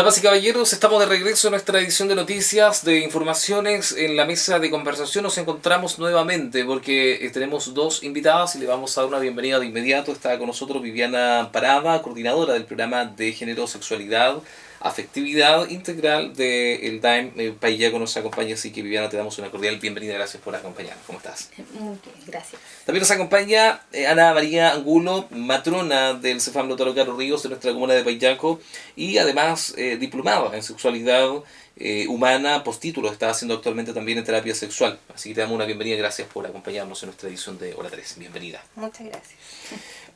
Damas y caballeros, estamos de regreso en nuestra edición de noticias, de informaciones. En la mesa de conversación nos encontramos nuevamente porque tenemos dos invitadas y le vamos a dar una bienvenida de inmediato. Está con nosotros Viviana Parada, coordinadora del programa de género, sexualidad, afectividad integral del DAEM Paillaco nos acompaña, así que Viviana, te damos una cordial bienvenida. Gracias por acompañarnos. ¿Cómo estás? Muy bien, gracias. También nos acompaña Ana María Angulo, matrona del CEFAM Lautaro Caro Ríos de nuestra comuna de Paillaco y además diplomada en sexualidad humana, postítulo, está haciendo actualmente también en terapia sexual. Así que te damos una bienvenida y gracias por acompañarnos en nuestra edición de Hora 3. Bienvenida. Muchas gracias.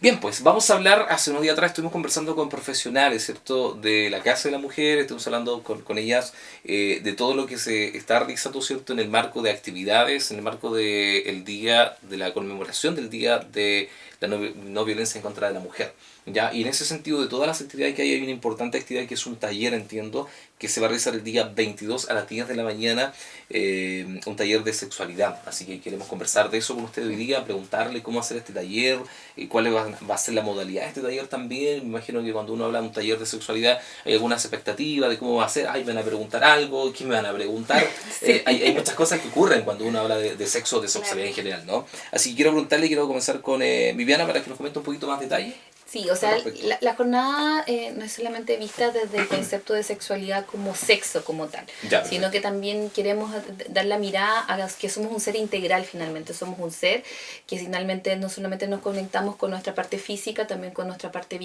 Bien, pues vamos a hablar, hace unos días atrás estuvimos conversando con profesionales, ¿cierto?, de la Casa de la Mujer, estuvimos hablando con ellas de todo lo que se está realizando, ¿cierto?, en el marco de actividades, en el marco del día, de la conmemoración del Día de la no violencia en contra de la mujer. ¿Ya? Y en ese sentido, de todas las actividades que hay una importante actividad que es un taller, entiendo, que se va a realizar el día 22 a las 10 de la mañana, un taller de sexualidad. Así que queremos conversar de eso con usted hoy día, preguntarle cómo hacer este taller, cuál va a ser la modalidad de este taller también. Me imagino que cuando uno habla de un taller de sexualidad hay algunas expectativas de cómo va a ser. Ay, me van a preguntar algo, ¿qué me van a preguntar? Sí. Hay muchas cosas que ocurren cuando uno habla de sexo, de sexualidad en general, ¿no? Así que quiero preguntarle, quiero comenzar con Viviana para que nos comente un poquito más detalle. Sí, o sea, la jornada no es solamente vista desde el concepto de sexualidad como sexo como tal, ya, sino que también queremos dar la mirada a que somos un ser integral finalmente, somos un ser que finalmente no solamente nos conectamos con nuestra parte física, también con nuestra parte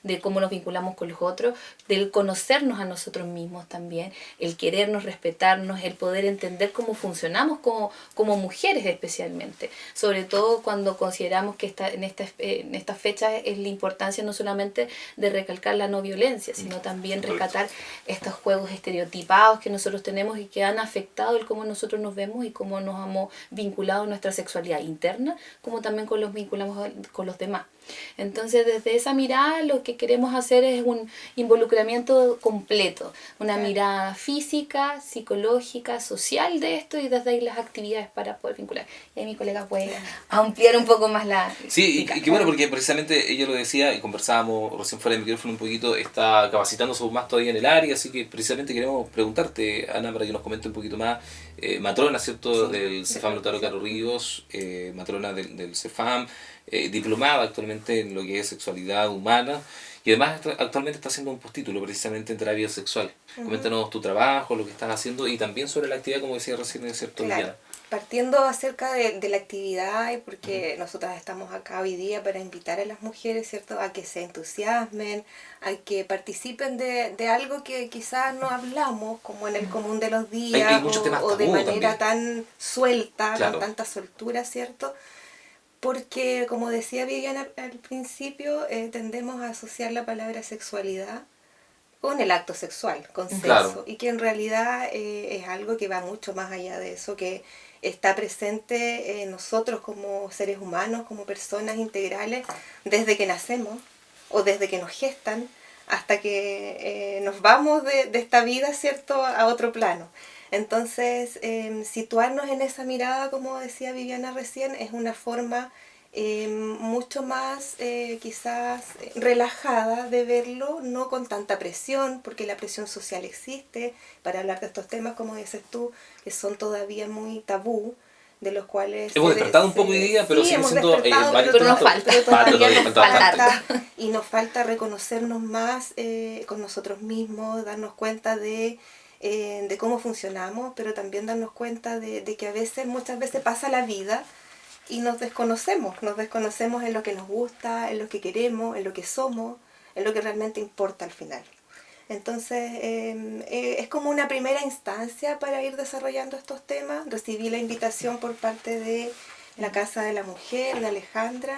de cómo nos vinculamos con los otros, del conocernos a nosotros mismos también, el querernos, respetarnos, el poder entender cómo funcionamos como mujeres especialmente, sobre todo cuando consideramos que en esta fecha es la importancia no solamente de recalcar la no violencia, sino también rescatar estos juegos estereotipados que nosotros tenemos y que han afectado el cómo nosotros nos vemos y cómo nos hemos vinculado a nuestra sexualidad interna, como también con los vinculamos con los demás. Entonces, desde esa mirada lo que queremos hacer es un involucramiento completo, una mirada física, psicológica, social de esto y desde ahí las actividades para poder vincular. Y ahí mi colega puede ampliar un poco más la... Sí, y qué bueno, porque precisamente ella lo decía y conversábamos recién fuera del micrófono un poquito, está capacitándose más todavía en el área, así que precisamente queremos preguntarte, Ana, para que nos comente un poquito más, matrona, ¿cierto?, sí, del CEFAM Lautaro Caro Ríos, matrona del CEFAM, diplomada actualmente en lo que es sexualidad humana y además actualmente está haciendo un postítulo precisamente en terapia sexual. Coméntanos tu trabajo, lo que estás haciendo y también sobre la actividad, como decía recién, ¿cierto? Claro. Partiendo acerca de la actividad, porque nosotras estamos acá hoy día para invitar a las mujeres, ¿cierto?, a que se entusiasmen, a que participen de algo que quizás no hablamos, como en el común de los días, hay muchos temas o de manera también. Tan suelta, Claro, con tanta soltura, ¿cierto? Porque, como decía Viviana al principio, tendemos a asociar la palabra sexualidad con el acto sexual, con sexo, claro, y que en realidad es algo que va mucho más allá de eso, que está presente en nosotros como seres humanos, como personas integrales, desde que nacemos o desde que nos gestan hasta que nos vamos de esta vida, ¿cierto?, a otro plano. Entonces, situarnos en esa mirada, como decía Viviana recién, es una forma mucho más quizás relajada de verlo, no con tanta presión, porque la presión social existe para hablar de estos temas, como dices tú, que son todavía muy tabú, de los cuales hemos despertado un poco hoy día, pero sí, sigue siendo pero nos falta, todavía nos falta, y nos falta reconocernos más con nosotros mismos, darnos cuenta de cómo funcionamos, pero también darnos cuenta de que muchas veces pasa la vida y nos desconocemos en lo que nos gusta, en lo que queremos, en lo que somos, en lo que realmente importa al final. Entonces, es como una primera instancia para ir desarrollando estos temas. Recibí la invitación por parte de la Casa de la Mujer, de Alejandra,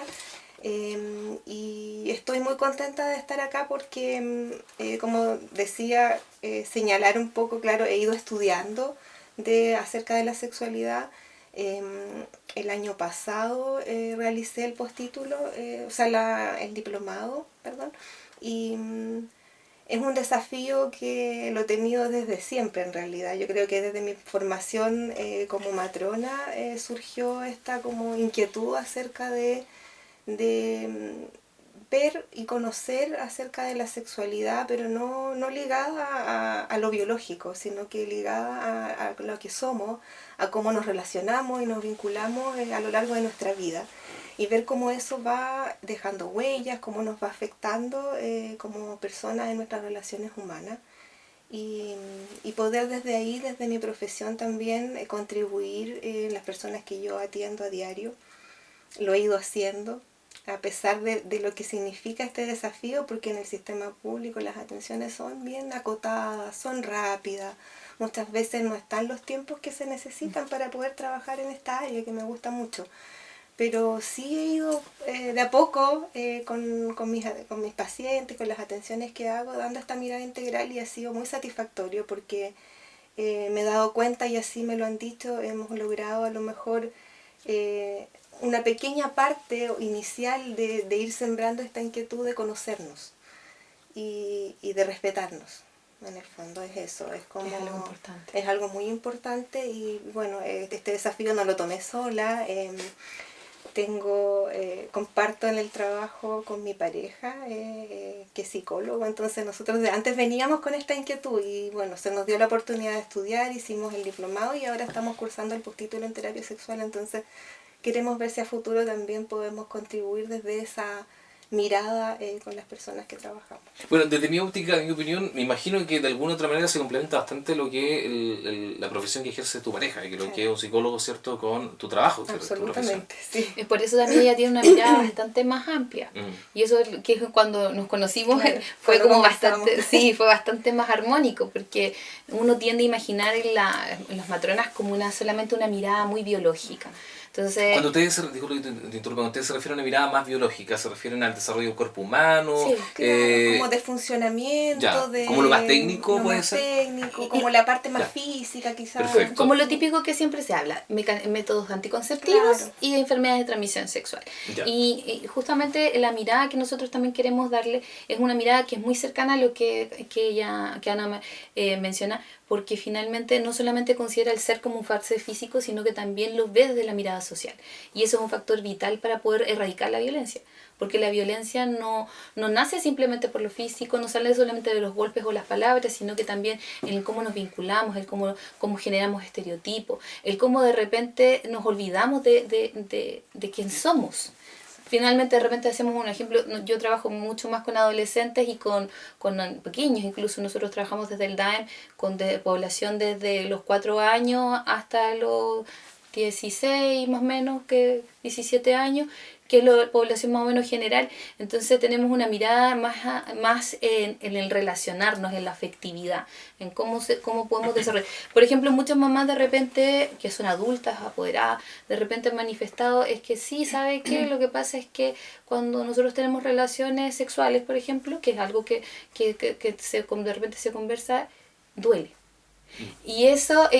y estoy muy contenta de estar acá porque, como decía, señalar un poco, claro, he ido estudiando acerca de la sexualidad. El año pasado realicé el postítulo, el diplomado, perdón, y es un desafío que lo he tenido desde siempre en realidad. Yo creo que desde mi formación como matrona surgió esta como inquietud acerca de ver y conocer acerca de la sexualidad, pero no ligada a lo biológico, sino que ligada a lo que somos, a cómo nos relacionamos y nos vinculamos a lo largo de nuestra vida. Y ver cómo eso va dejando huellas, cómo nos va afectando como personas en nuestras relaciones humanas. Y poder desde ahí, desde mi profesión también, contribuir en las personas que yo atiendo a diario. Lo he ido haciendo, a pesar de lo que significa este desafío, porque en el sistema público las atenciones son bien acotadas, son rápidas, muchas veces no están los tiempos que se necesitan para poder trabajar en esta área que me gusta mucho. Pero sí he ido de a poco con mis pacientes, con las atenciones que hago, dando esta mirada integral, y ha sido muy satisfactorio porque me he dado cuenta, y así me lo han dicho, hemos logrado a lo mejor una pequeña parte inicial de ir sembrando esta inquietud de conocernos y de respetarnos. En el fondo es eso, es algo importante. Es algo muy importante, y bueno, este desafío no lo tomé sola. Comparto en el trabajo con mi pareja, que es psicólogo, entonces nosotros de antes veníamos con esta inquietud y bueno, se nos dio la oportunidad de estudiar, hicimos el diplomado y ahora estamos cursando el postítulo en terapia sexual, entonces queremos ver si a futuro también podemos contribuir desde esa mirada con las personas que trabajamos. Bueno, desde mi óptica, de mi opinión, me imagino que de alguna otra manera se complementa bastante lo que es la profesión que ejerce tu pareja, y que lo que es un psicólogo, ¿cierto?, con tu trabajo, ¿cierto? Absolutamente, sí. Por eso también ella tiene una mirada bastante más amplia. Y eso que cuando nos conocimos, claro, fue como bastante, sí, fue bastante más armónico, porque uno tiende a imaginar en las matronas como solamente una mirada muy biológica. Entonces, cuando ustedes se refieren a una mirada más biológica, ¿se refieren al desarrollo del cuerpo humano? Sí, claro, como de funcionamiento, ya, como lo más técnico puede ser. Técnico, como la parte más física quizás. Perfecto. Como lo típico que siempre se habla, métodos anticonceptivos, claro, y enfermedades de transmisión sexual. Y justamente la mirada que nosotros también queremos darle es una mirada que es muy cercana a lo que Ana menciona, porque finalmente no solamente considera el ser como un factor físico, sino que también lo ve desde la mirada social. Y eso es un factor vital para poder erradicar la violencia. Porque la violencia no nace simplemente por lo físico, no sale solamente de los golpes o las palabras, sino que también en cómo nos vinculamos, el cómo generamos estereotipos, el cómo de repente nos olvidamos de quién somos. Finalmente, de repente hacemos un ejemplo, yo trabajo mucho más con adolescentes y con pequeños, incluso nosotros trabajamos desde el DAEM con población desde los 4 años hasta los 16 más o menos, que 17 años, que es la población más o menos general. Entonces tenemos una mirada más en el relacionarnos, en la afectividad, en cómo podemos desarrollar. Por ejemplo, muchas mamás de repente, que son adultas, apoderadas, de repente han manifestado, es que sí, ¿sabe qué? Lo que pasa es que cuando nosotros tenemos relaciones sexuales, por ejemplo, que es algo que de repente se conversa, duele. Y esa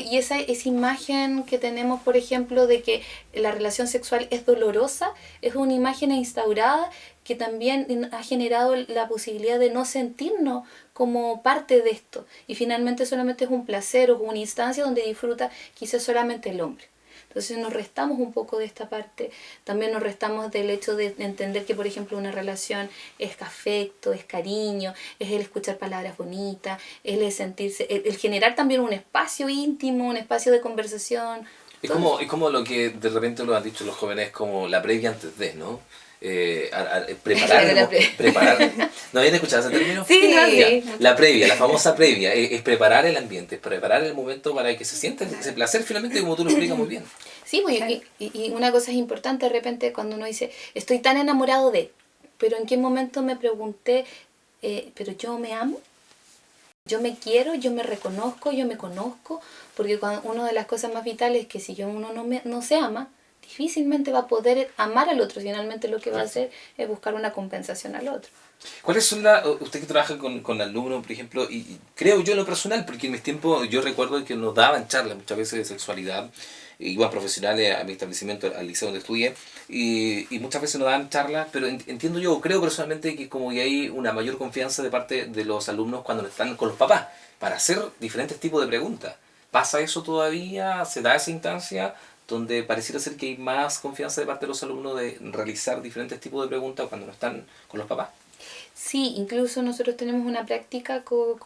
imagen que tenemos, por ejemplo, de que la relación sexual es dolorosa, es una imagen instaurada que también ha generado la posibilidad de no sentirnos como parte de esto. Y finalmente solamente es un placer o una instancia donde disfruta quizás solamente el hombre. Entonces nos restamos un poco de esta parte, también nos restamos del hecho de entender que, por ejemplo, una relación es afecto, es cariño, es el escuchar palabras bonitas, es el sentirse, el generar también un espacio íntimo, un espacio de conversación. Es como lo que de repente lo han dicho los jóvenes, como la previa antes de, ¿no? Preparar. ¿No habían escuchado ese término? Sí, sí. La previa, la famosa previa, es preparar el ambiente, es preparar el momento para que se sienta ese placer, finalmente, como tú lo explicas muy bien. Sí, pues, y una cosa es importante de repente cuando uno dice, estoy tan enamorado de, pero ¿en qué momento me pregunté, pero yo me amo? Yo me quiero, yo me reconozco, yo me conozco, porque una de las cosas más vitales es que si uno no se ama, difícilmente va a poder amar al otro. Finalmente lo que va a hacer es buscar una compensación al otro. ¿Cuáles son usted que trabaja con alumnos, por ejemplo, y creo yo en lo personal, porque en mis tiempos yo recuerdo que nos daban charlas muchas veces de sexualidad, iban profesionales a mi establecimiento, al liceo donde estudié, y muchas veces nos daban charlas, pero entiendo yo, creo personalmente que como que hay una mayor confianza de parte de los alumnos cuando están con los papás, para hacer diferentes tipos de preguntas. ¿Pasa eso todavía? ¿Se da esa instancia? donde pareciera ser que hay más confianza de parte de los alumnos de realizar diferentes tipos de preguntas cuando no están con los papás. Sí, incluso nosotros tenemos una práctica con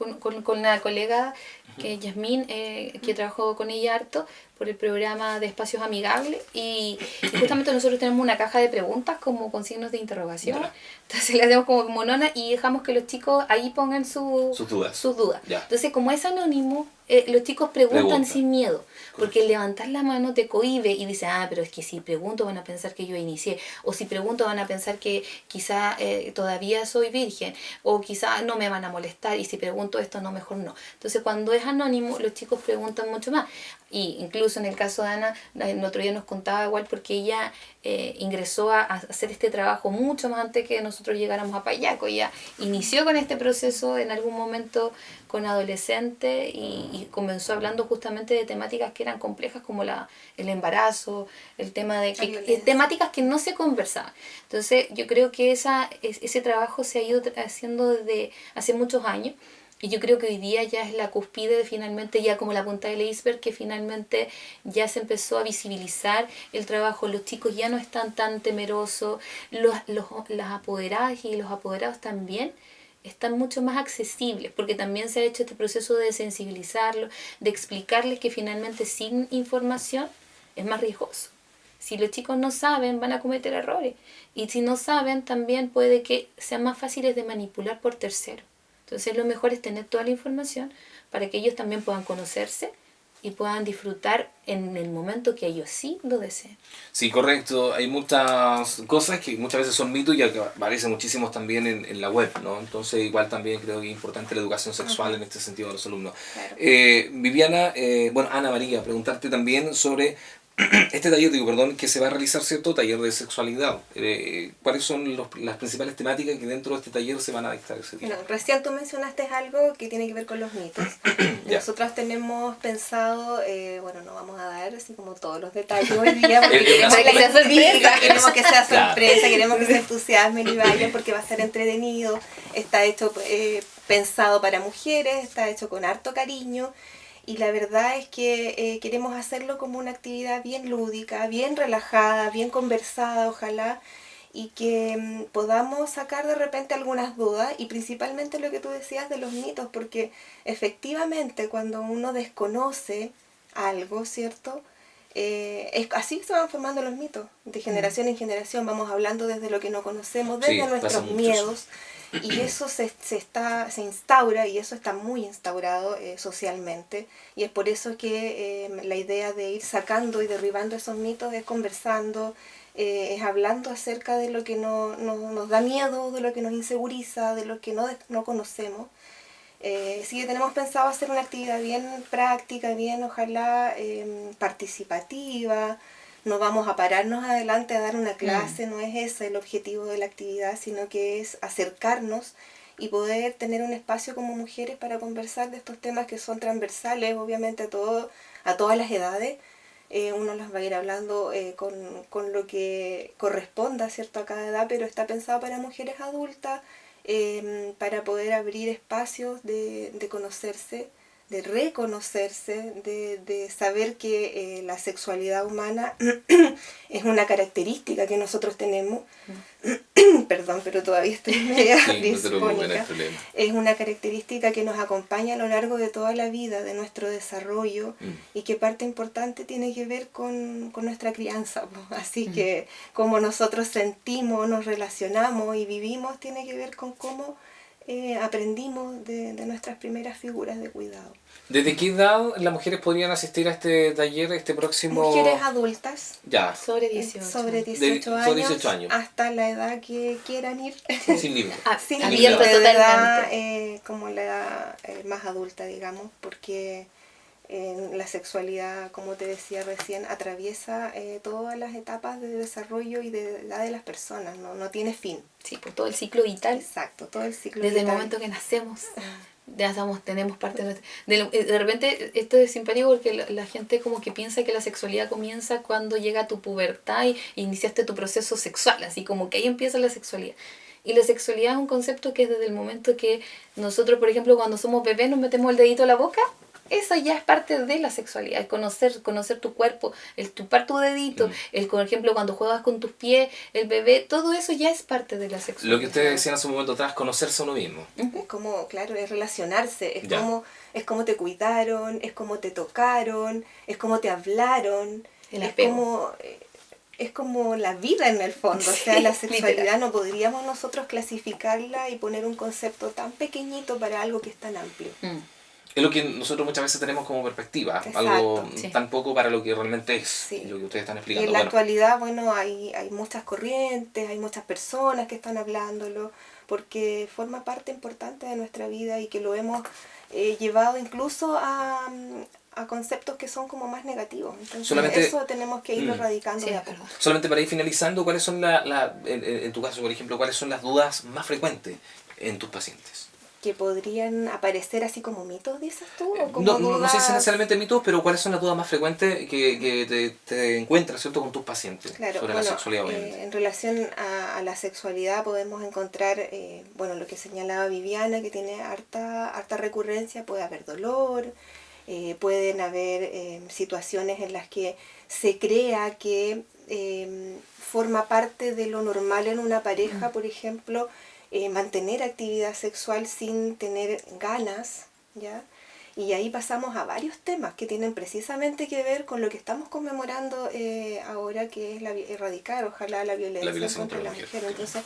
una colega, que es Yasmín, que trabajó con ella harto por el programa de Espacios Amigables, y justamente nosotros tenemos una caja de preguntas como con signos de interrogación. Ya. Entonces le hacemos como monona y dejamos que los chicos ahí pongan sus dudas. Entonces, como es anónimo, los chicos preguntan sin miedo, porque el levantar la mano te cohíbe y dice, pero es que si pregunto van a pensar que yo inicié, o si pregunto van a pensar que quizá todavía soy virgen, o quizá no me van a molestar, y si pregunto esto no, mejor no. Entonces, cuando es anónimo, los chicos preguntan mucho más. Y incluso en el caso de Ana, el otro día nos contaba igual, porque ella ingresó a hacer este trabajo mucho más antes que nosotros llegáramos a Payaco. Ella inició con este proceso en algún momento con adolescentes y comenzó hablando justamente de temáticas que eran complejas, como el embarazo, el tema de temáticas que no se conversaban. Entonces yo creo que ese trabajo se ha ido haciendo desde hace muchos años. Y yo creo que hoy día ya es la cúspide de finalmente, ya como la punta del iceberg, que finalmente ya se empezó a visibilizar el trabajo. Los chicos ya no están tan temerosos, las apoderadas y los apoderados también están mucho más accesibles, porque también se ha hecho este proceso de sensibilizarlos, de explicarles que finalmente sin información es más riesgoso. Si los chicos no saben, van a cometer errores. Y si no saben, también puede que sean más fáciles de manipular por terceros. Entonces lo mejor es tener toda la información para que ellos también puedan conocerse y puedan disfrutar en el momento que ellos sí lo deseen. Sí, correcto. Hay muchas cosas que muchas veces son mitos y que aparecen muchísimos también en la web, ¿no? Entonces igual también creo que es importante la educación sexual en este sentido de los alumnos. Claro. Viviana, Ana María, preguntarte también sobre este taller, que se va a realizar, ¿cierto? Taller de sexualidad. ¿Cuáles son las principales temáticas que dentro de este taller se van a dictar ese día? Bueno, recién tú mencionaste algo que tiene que ver con los mitos. Nosotros tenemos pensado, no vamos a dar así como todos los detalles hoy día, porque queremos que sea sorpresa, queremos que se entusiasmen y vayan, porque va a ser entretenido. Está hecho pensado para mujeres, está hecho con harto cariño. Y la verdad es que queremos hacerlo como una actividad bien lúdica, bien relajada, bien conversada, ojalá, y que podamos sacar de repente algunas dudas, y principalmente lo que tú decías de los mitos, porque efectivamente cuando uno desconoce algo, ¿cierto? Es así se van formando los mitos, de generación en generación, vamos hablando desde lo que no conocemos, desde nuestros miedos. Y eso se instaura, y eso está muy instaurado socialmente, y es por eso que la idea de ir sacando y derribando esos mitos es conversando, es hablando acerca de lo que nos da miedo, de lo que nos inseguriza, de lo que no conocemos. Sí que tenemos pensado hacer una actividad bien práctica, bien ojalá participativa. No vamos a pararnos adelante a dar una clase, no es ese el objetivo de la actividad, sino que es acercarnos y poder tener un espacio como mujeres para conversar de estos temas que son transversales, obviamente a todas las edades. Uno las va a ir hablando con lo que corresponda, ¿cierto?, a cada edad, pero está pensado para mujeres adultas, para poder abrir espacios de conocerse, de reconocerse, de saber que la sexualidad humana es una característica que nosotros tenemos. Perdón, pero todavía estoy media disfónica. Es una característica que nos acompaña a lo largo de toda la vida, de nuestro desarrollo, y que parte importante tiene que ver con nuestra crianza. Así que como nosotros sentimos, nos relacionamos y vivimos, tiene que ver con cómo aprendimos de nuestras primeras figuras de cuidado. ¿Desde qué edad las mujeres podrían asistir a este taller, este próximo...? Mujeres adultas. Ya. Sobre 18 años. Hasta la edad que quieran ir. Sin límite. Sin límite de edad, como la edad más adulta, digamos, porque la sexualidad, como te decía recién, atraviesa todas las etapas de desarrollo y de edad de las personas, no tiene fin. Sí, pues todo el ciclo vital. Exacto, todo el ciclo vital. Desde el momento que nacemos, ya tenemos parte de repente esto es simpático porque la gente como que piensa que la sexualidad comienza cuando llega tu pubertad y iniciaste tu proceso sexual, así como que ahí empieza la sexualidad. Y la sexualidad es un concepto que es desde el momento que nosotros, por ejemplo, cuando somos bebés nos metemos el dedito a la boca, eso ya es parte de la sexualidad, conocer tu cuerpo, el chupar tu dedito, por ejemplo, cuando juegas con tus pies, el bebé, todo eso ya es parte de la sexualidad. Lo que ustedes decían hace un momento atrás, conocerse a uno mismo. Es como, claro, es relacionarse, es como te cuidaron, es como te tocaron, es como te hablaron, es como la vida en el fondo, o sea, la sexualidad literal. No podríamos nosotros clasificarla y poner un concepto tan pequeñito para algo que es tan amplio. Es lo que nosotros muchas veces tenemos como perspectiva, exacto, algo tan poco para lo que realmente es, lo que ustedes están explicando. Y en la actualidad, bueno, hay muchas corrientes, hay muchas personas que están hablándolo, porque forma parte importante de nuestra vida y que lo hemos llevado incluso a conceptos que son como más negativos. Entonces solamente, eso tenemos que ir erradicando de a poco. Solamente para ir finalizando, ¿cuáles son en tu caso, por ejemplo, cuáles son las dudas más frecuentes en tus pacientes? Que podrían aparecer así como mitos, dices tú, o como no sé si necesariamente mitos, pero ¿cuáles son las dudas más frecuentes que te encuentras, ¿cierto?, con tus pacientes sobre la sexualidad? En relación a la sexualidad podemos encontrar, lo que señalaba Viviana, que tiene harta recurrencia, puede haber dolor, pueden haber situaciones en las que se crea que forma parte de lo normal en una pareja, por ejemplo, mantener actividad sexual sin tener ganas, ¿ya? Y ahí pasamos a varios temas que tienen precisamente que ver con lo que estamos conmemorando ahora, que es erradicar, ojalá, la violencia contra la mujer. Entonces,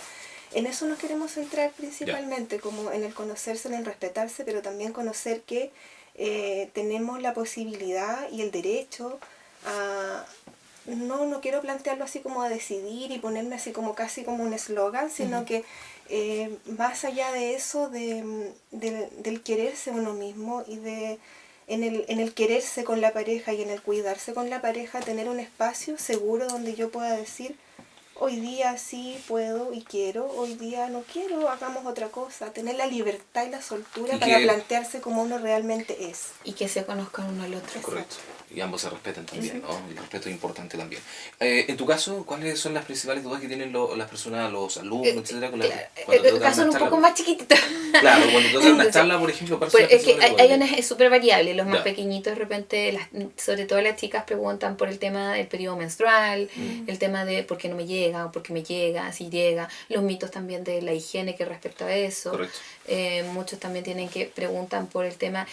en eso nos queremos centrar principalmente, como en el conocerse, en el respetarse, pero también conocer que tenemos la posibilidad y el derecho a... No quiero plantearlo así como a decidir y ponerme así como casi como un eslogan, sino que más allá de eso, del quererse uno mismo y en el quererse con la pareja y en el cuidarse con la pareja, tener un espacio seguro donde yo pueda decir, hoy día sí puedo y quiero, hoy día no quiero, hagamos otra cosa. Tener la libertad y la soltura para plantearse como uno realmente es. Y que se conozcan uno al otro. Correcto. Y ambos se respeten también, ¿no? El respeto es importante también. En tu caso, ¿cuáles son las principales dudas que tienen las personas, los alumnos, etcétera? El caso es un poco más chiquitito. Claro, cuando te dan una charla, por ejemplo, pues es que hay es súper variable. Los más pequeñitos, de repente, sobre todo las chicas preguntan por el tema del periodo menstrual, el tema de por qué no me llega, o por qué me llega, si llega, los mitos también de la higiene que respecto a eso. Correcto. Muchos también preguntan por el tema...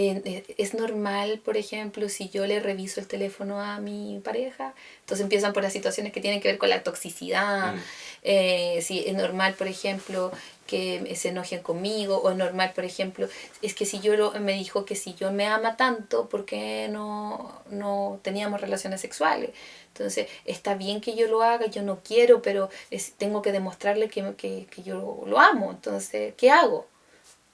¿es normal, por ejemplo, si yo le reviso el teléfono a mi pareja? Entonces empiezan por las situaciones que tienen que ver con la toxicidad. Si es normal, por ejemplo, que se enojen conmigo, o es normal, por ejemplo, es que si me dijo que si yo me ama tanto, ¿por qué no teníamos relaciones sexuales? Entonces, está bien que yo lo haga, yo no quiero, pero tengo que demostrarle que yo lo amo. Entonces, ¿qué hago?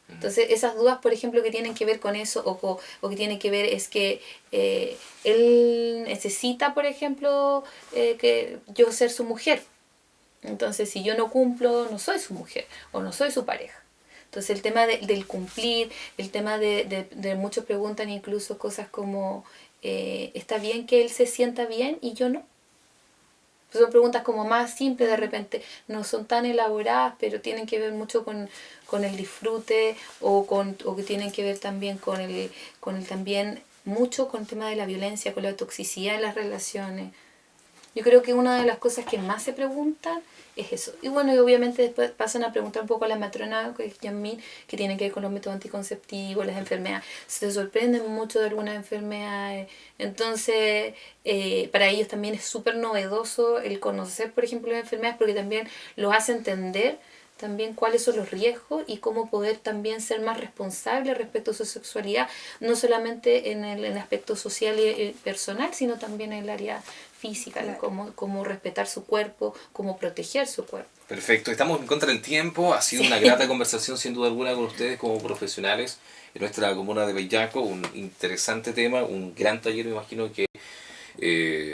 Entonces, esas dudas, por ejemplo, que tienen que ver con eso, o que tienen que ver es que él necesita, por ejemplo, que yo ser su mujer. Entonces, si yo no cumplo, no soy su mujer, o no soy su pareja. Entonces, el tema del cumplir, el tema de muchos preguntan incluso cosas como, ¿está bien que él se sienta bien y yo no? Son preguntas como más simples, de repente no son tan elaboradas, pero tienen que ver mucho con el disfrute, o que tienen que ver también con el también mucho con el tema de la violencia, con la toxicidad en las relaciones. Yo creo que una de las cosas que más se preguntan es eso. Y bueno, y obviamente después pasan a preguntar un poco a la matrona, que es Yasmín, que tienen que ver con los métodos anticonceptivos, las enfermedades. Se sorprenden mucho de algunas enfermedades. Entonces, para ellos también es súper novedoso el conocer, por ejemplo, las enfermedades, porque también los hace entender también cuáles son los riesgos y cómo poder también ser más responsable respecto a su sexualidad, no solamente en el aspecto social y personal, sino también en el área física, claro. Cómo respetar su cuerpo, cómo proteger su cuerpo. Perfecto, estamos en contra del tiempo, ha sido una grata conversación sin duda alguna con ustedes como profesionales en nuestra comuna de Bellaco, un interesante tema, un gran taller, me imagino que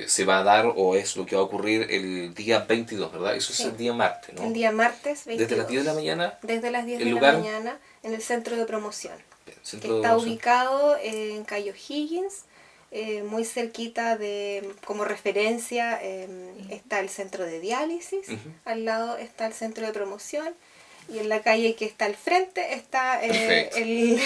se va a dar, o es lo que va a ocurrir el día 22, ¿verdad? Eso es el día martes, ¿no? El día martes 22. ¿Desde las 10 de la mañana? Desde las 10 de la mañana en el centro de promoción. Está ubicado en Cayo Higgins, muy cerquita como referencia, está el centro de diálisis, al lado está el centro de promoción. Y en la calle que está al frente está el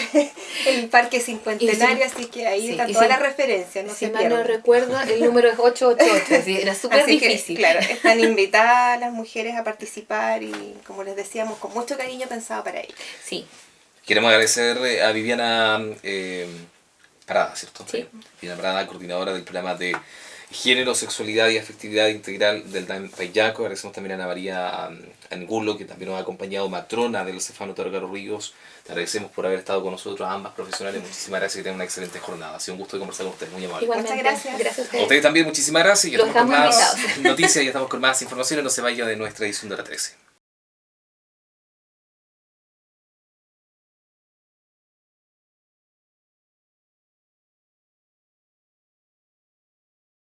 Parque Cincuentenario, así que ahí están todas las referencias. No si mal no recuerdo, el número es 888, así, era súper difícil. Que, claro, están invitadas las mujeres a participar y, como les decíamos, con mucho cariño pensado para ellas. Sí. Queremos agradecer a Viviana Parada, ¿cierto? Sí. Viviana Parada, coordinadora del programa de Género, Sexualidad y Afectividad Integral del DAM Payaco. Agradecemos también a Ana María Angulo, que también nos ha acompañado, matrona del Cefano Teodoro Ríos. Te agradecemos por haber estado con nosotros, ambas profesionales. Muchísimas gracias y que tengan una excelente jornada. Ha sido un gusto conversar con ustedes, muy amable. Muchas gracias. Gracias a ustedes también, muchísimas gracias. Y estamos con más noticias y estamos con más informaciones. No se vaya de nuestra edición de la 13.